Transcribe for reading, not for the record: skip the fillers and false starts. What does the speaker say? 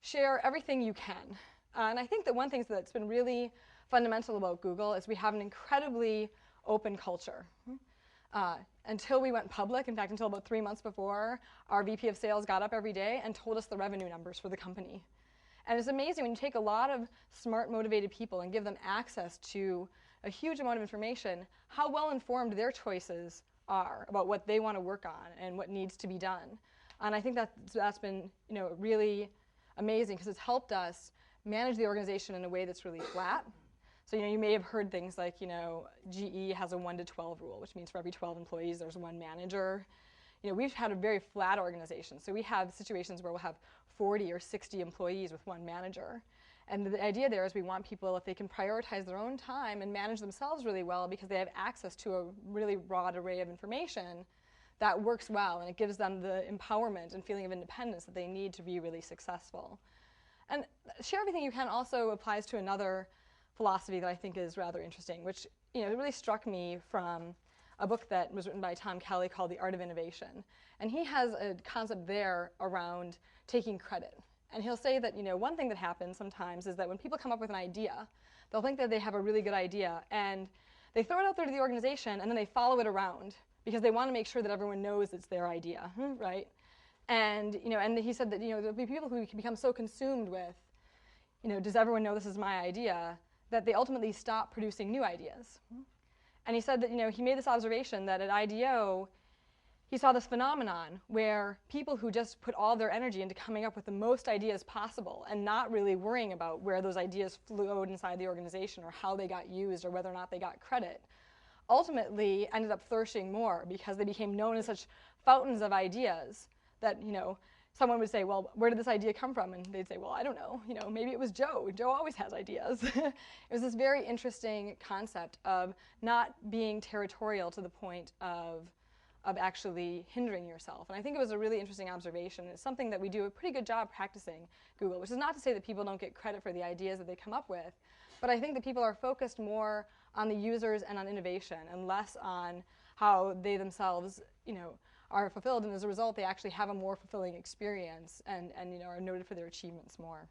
share everything you can. And I think that one thing that's been really fundamental about Google is we have an incredibly open culture. Until we went public, in fact, until about 3 months before, our VP of sales got up every day and told us the revenue numbers for the company. And it's amazing when you take a lot of smart, motivated people and give them access to a huge amount of information, how well informed their choices are about what they want to work on and what needs to be done. And I think that's been really amazing because it's helped us manage the organization in a way that's really flat. So you may have heard things like GE has a 1 to 12 rule, which means for every 12 employees there's one manager. We've had a very flat organization, so we have situations where we'll have 40 or 60 employees with one manager. And the idea there is we want people, if they can prioritize their own time and manage themselves really well because they have access to a really broad array of information, that works well and it gives them the empowerment and feeling of independence that they need to be really successful. And share everything you can also applies to another philosophy that I think is rather interesting, which it really struck me from a book that was written by Tom Kelly called The Art of Innovation. And he has a concept there around taking credit. And he'll say that one thing that happens sometimes is that when people come up with an idea, they'll think that they have a really good idea, and they throw it out there to the organization, and then they follow it around because they want to make sure that everyone knows it's their idea, right? And and he said that there'll be people who can become so consumed with, does everyone know this is my idea, that they ultimately stop producing new ideas. And he said that he made this observation that at IDEO, he saw this phenomenon where people who just put all their energy into coming up with the most ideas possible and not really worrying about where those ideas flowed inside the organization or how they got used or whether or not they got credit, ultimately ended up flourishing more because they became known as such fountains of ideas that someone would say, well, where did this idea come from? And they'd say, well, I don't know. Maybe it was Joe. Joe always has ideas. It was this very interesting concept of not being territorial to the point of actually hindering yourself. And I think it was a really interesting observation. It's something that we do a pretty good job practicing Google, which is not to say that people don't get credit for the ideas that they come up with, but I think that people are focused more on the users and on innovation and less on how they themselves, are fulfilled, and as a result, they actually have a more fulfilling experience and are noted for their achievements more.